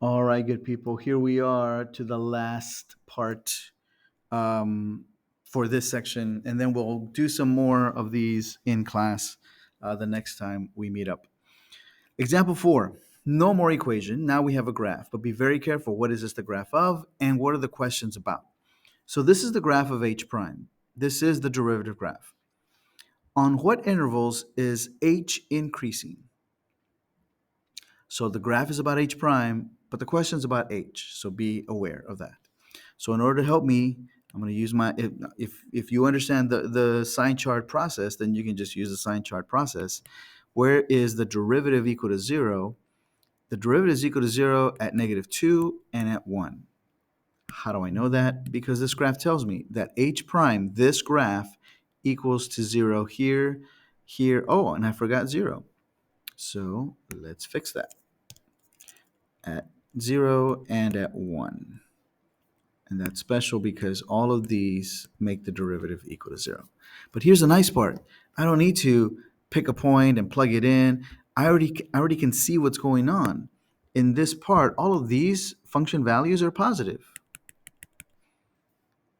All right, good people. Here we are to the last part um, for this section, and then we'll do some more of these in class the next time we meet up. Example 4, no more equation. Now we have a graph, but be very careful. What is this the graph of, and what are the questions about? So this is the graph of h prime. This is the derivative graph. On what intervals is h increasing? So the graph is about h prime, but the question is about h. So be aware of that. So in order to help me, I'm going to use my, if you understand the sign chart process, then you can just use the sign chart process. Where is the derivative equal to 0? The derivative is equal to 0 at -2 and at 1. How do I know that? Because this graph tells me that h prime, this graph, equals to 0 here, here. Oh, and I forgot 0. So let's fix that. At 0 and at 1. And that's special because all of these make the derivative equal to 0. But here's the nice part. I don't need to pick a point and plug it in. I already can see what's going on. In this part, all of these function values are positive.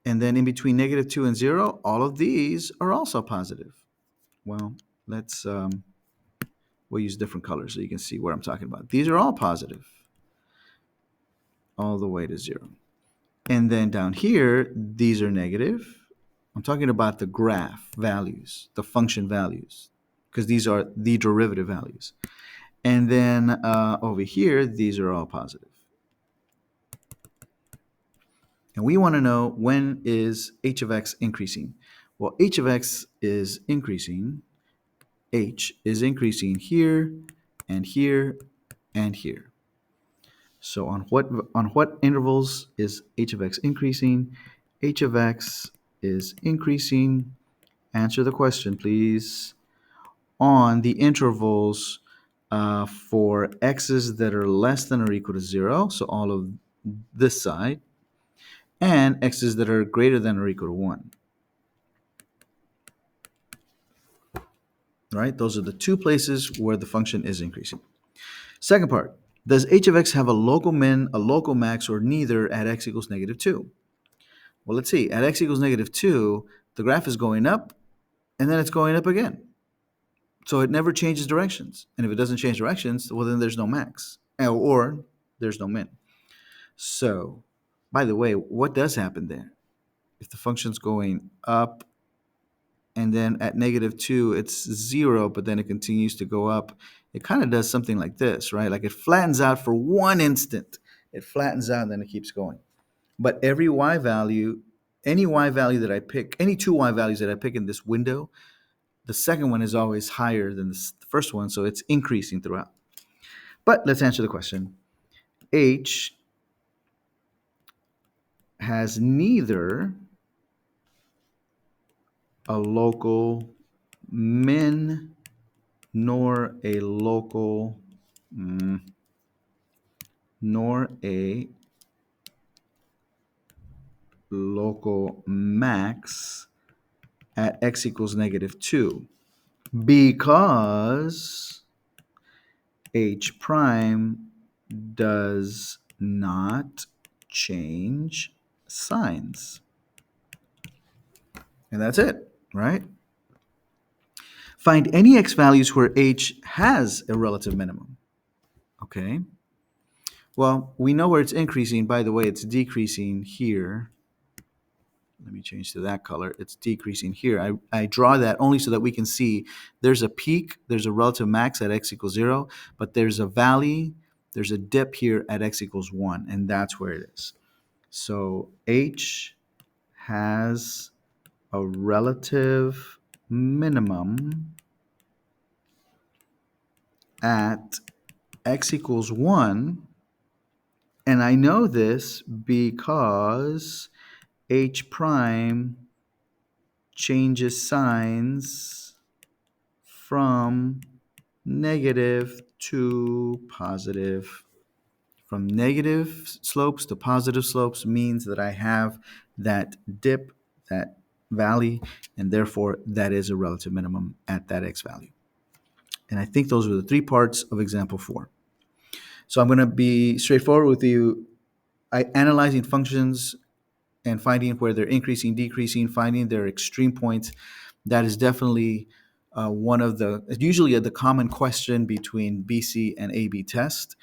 And then in between -2 and 0, all of these are also positive. Well, we'll use different colors so you can see what I'm talking about. These are all positive all the way to 0. And then down here, these are negative. I'm talking about the graph values, the function values, because these are the derivative values. And then over here, these are all positive. And we want to know, when is h of x increasing? Well, h of x is increasing. H is increasing here and here and here. So on what intervals is h of x increasing? H of x is increasing. Answer the question, please. On the intervals for x's that are less than or equal to 0, so all of this side, and x's that are greater than or equal to 1. Right? Those are the two places where the function is increasing. Second part, does h of x have a local min, a local max, or neither at x equals -2? Well, let's see. At x equals -2, the graph is going up, and then it's going up again. So it never changes directions. And if it doesn't change directions, well, then there's no max, or there's no min. So, by the way, what does happen there? If the function's going up, and then at -2, it's 0, but then it continues to go up, it kind of does something like this, right? Like it flattens out for one instant. It flattens out, and then it keeps going. But every y value, any y value that I pick, any two y values that I pick in this window, the second one is always higher than the first one, so it's increasing throughout. But let's answer the question. H has neither a local min nor a local max at x equals -2, because h prime does not change signs. And that's it, right? Find any x values where h has a relative minimum. Okay. Well, we know where it's increasing. By the way, it's decreasing here. Let me change to that color. It's decreasing here. I draw that only so that we can see there's a peak, there's a relative max at x equals 0, but there's a valley, there's a dip here at x equals 1, and that's where it is. So h has a relative minimum at x equals 1, and I know this because h prime changes signs from negative to positive. From negative slopes to positive slopes means that I have that dip, that valley, and therefore that is a relative minimum at that x value. And I think those are the three parts of example 4. So I'm going to be straightforward with you. Analyzing functions and finding where they're increasing, decreasing, finding their extreme points. That is definitely one of the usually the common question between BC and AB test.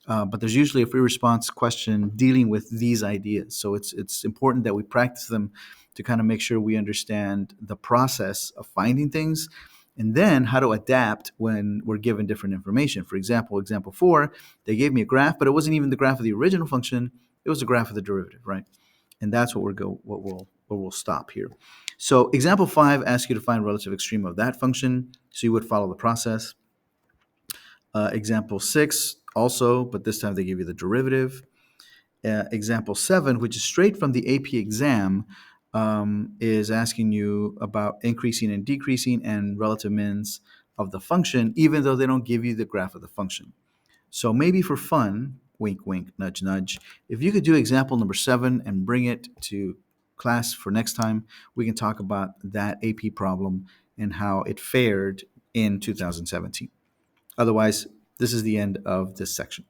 But there's usually a free response question dealing with these ideas. So it's important that we practice them to kind of make sure we understand the process of finding things and then how to adapt when we're given different information. For example, example 4, they gave me a graph, but it wasn't even the graph of the original function. It was a graph of the derivative, right? And that's what we'll stop here. So example 5 asks you to find relative extreme of that function. So you would follow the process. Example 6 also, but this time they give you the derivative. Example 7, which is straight from the AP exam, is asking you about increasing and decreasing and relative mins of the function, even though they don't give you the graph of the function. So maybe for fun, wink, wink, nudge, nudge, if you could do example number 7 and bring it to class for next time, we can talk about that AP problem and how it fared in 2017. Otherwise, this is the end of this section.